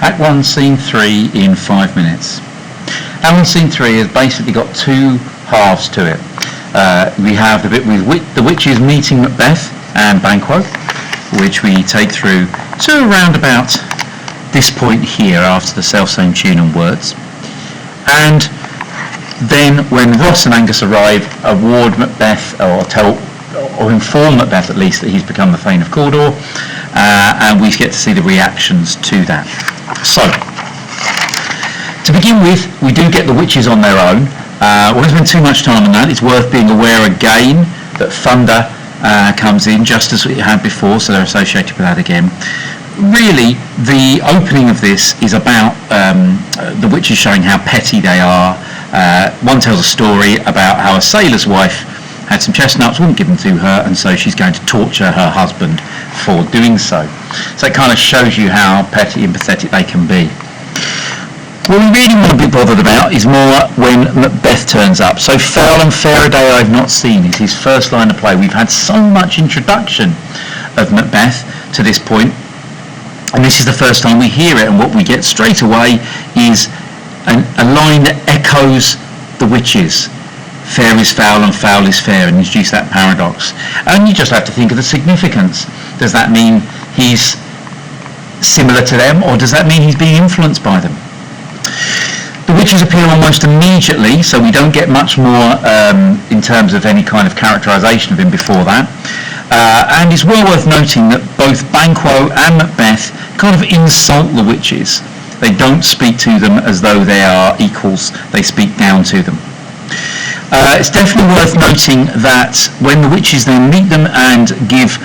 Act 1, Scene 3 in 5 minutes. Act 1, Scene 3 has basically got two halves to it. We have the bit with the witches meeting Macbeth and Banquo, which we take through to around about this point here after the self-same tune and words. And then when Ross and Angus arrive, award Macbeth, or inform Macbeth at least, that he's become the Thane of Cawdor, and we get to see the reactions to that. So, to begin with, we do get the witches on their own. We won't spend too much time on that. It's worth being aware again that thunder comes in just as we had before, so they're associated with that again. Really, the opening of this is about the witches showing how petty they are. One tells a story about how a sailor's wife had some chestnuts, wouldn't give them to her, and so she's going to torture her husband for doing so. So it kind of shows you how petty and pathetic they can be. What we really want to be bothered about is more when Macbeth turns up. So Foul and Fair a Day I've Not Seen is his first line of play. We've had so much introduction of Macbeth to this point, and this is the first time we hear it, and what we get straight away is a line that echoes the witches. Fair is foul and foul is fair, and introduce that paradox. And you just have to think of the significance. Does that mean he's similar to them, or does that mean he's being influenced by them? The witches appear almost immediately, so we don't get much more in terms of any kind of characterisation of him before that. And it's well worth noting that both Banquo and Macbeth kind of insult the witches. They don't speak to them as though they are equals, they speak down to them. It's definitely worth noting that when the witches then meet them and give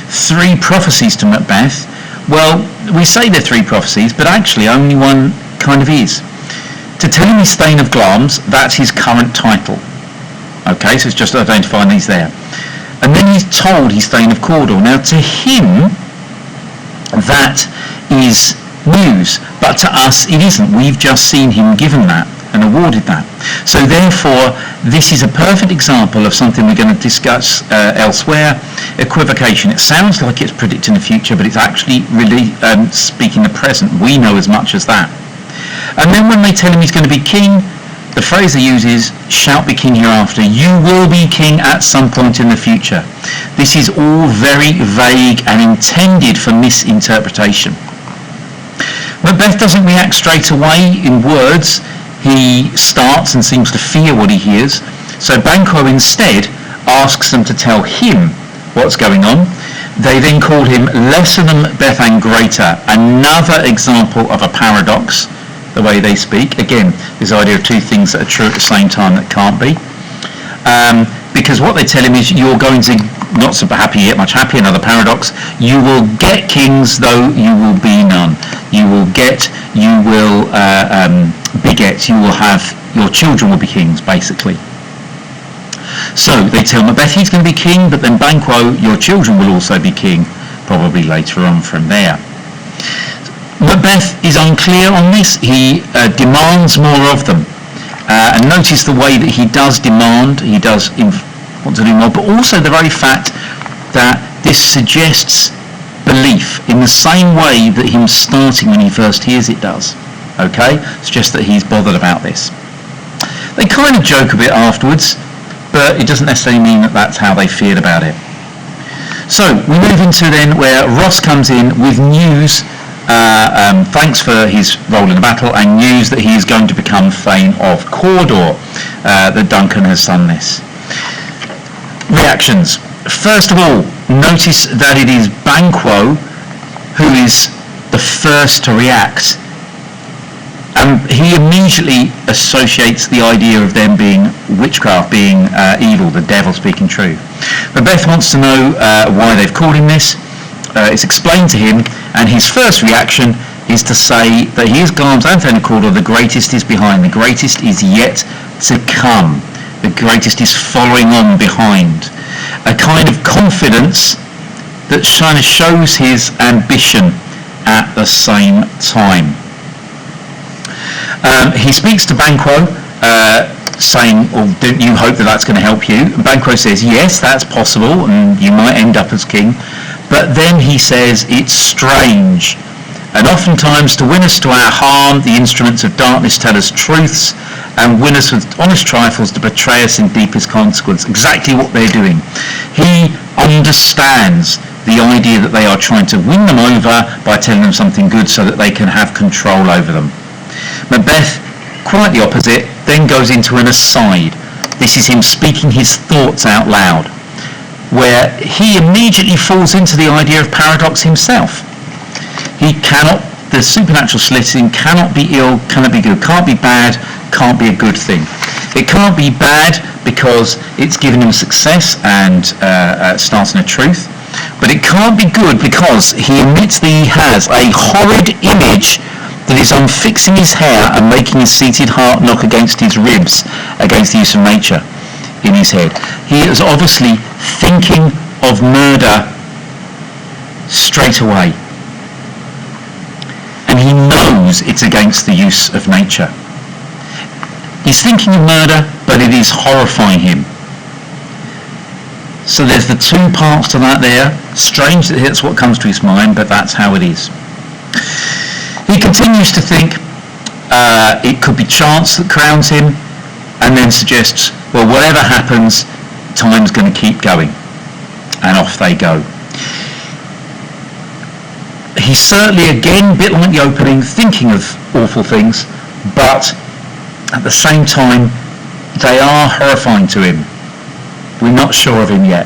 3 prophecies to Macbeth, well, we say they're 3 prophecies, but actually only one kind of is. To tell him he's Thane of Glamis, that's his current title. Okay, so it's just identifying he's there. And then he's told he's Thane of Cawdor. Now to him, that is news, but to us it isn't. We've just seen him given that and awarded that. So therefore, this is a perfect example of something we're going to discuss elsewhere, equivocation. It sounds like it's predicting the future, but it's actually really speaking the present. We know as much as that. And then when they tell him he's going to be king, the phrase they use is, shalt be king hereafter. You will be king at some point in the future. This is all very vague and intended for misinterpretation. Macbeth doesn't react straight away in words. He starts and seems to fear what he hears. So Banquo instead asks them to tell him what's going on. They then call him lesser than Macbeth and greater. Another example of a paradox, the way they speak. Again, this idea of 2 things that are true at the same time that can't be. Because what they tell him is, you're going to, not so happy yet much happy, another paradox, you will get kings though you will be none. You will get, you will beget, you will have, your children will be kings, basically. So they tell Macbeth he's going to be king, but then Banquo, your children will also be king, probably later on from there. Macbeth is unclear on this. He demands more of them. And notice the way that he does demand, he does want to do more, but also the very fact that this suggests belief in the same way that him starting when he first hears it does. Okay? Suggests that he's bothered about this. They kind of joke a bit afterwards, but it doesn't necessarily mean that that's how they feel about it. So we move into then where Ross comes in with news, thanks for his role in the battle, and news that he is going to become Thane of Cawdor, that Duncan has done this. Reactions. First of all, notice that it is Banquo who is the first to react. He immediately associates the idea of them being witchcraft, being evil, the devil speaking true. Macbeth wants to know why they've called him this. It's explained to him, and his first reaction is to say that he is Glamis and Thane of Cawdor, the greatest is behind, the greatest is yet to come, the greatest is following on behind. A kind of confidence that kind of shows his ambition at the same time. He speaks to Banquo, saying, well, don't you hope that that's going to help you? Banquo says, yes, that's possible, and you might end up as king. But then he says, it's strange. And oftentimes, to win us to our harm, the instruments of darkness tell us truths, and win us with honest trifles to betray us in deepest consequence. Exactly what they're doing. He understands the idea that they are trying to win them over by telling them something good so that they can have control over them. Macbeth, quite the opposite, then goes into an aside. This is him speaking his thoughts out loud, where he immediately falls into the idea of paradox himself. The supernatural soliciting cannot be ill, cannot be good, can't be bad, can't be a good thing. It can't be bad because it's given him success and starting a truth, but it can't be good because he admits that he has a horrid image that is unfixing his hair and making his seated heart knock against his ribs, against the use of nature in his head. He is obviously thinking of murder straight away. And he knows it's against the use of nature. He's thinking of murder, but it is horrifying him. So there's the two parts to that there. Strange that that's what comes to his mind, but that's how it is. He continues to think it could be chance that crowns him, and then suggests, well, whatever happens, time's going to keep going. And off they go. He's certainly, again, a bit like the opening, thinking of awful things, but at the same time, they are horrifying to him. We're not sure of him yet.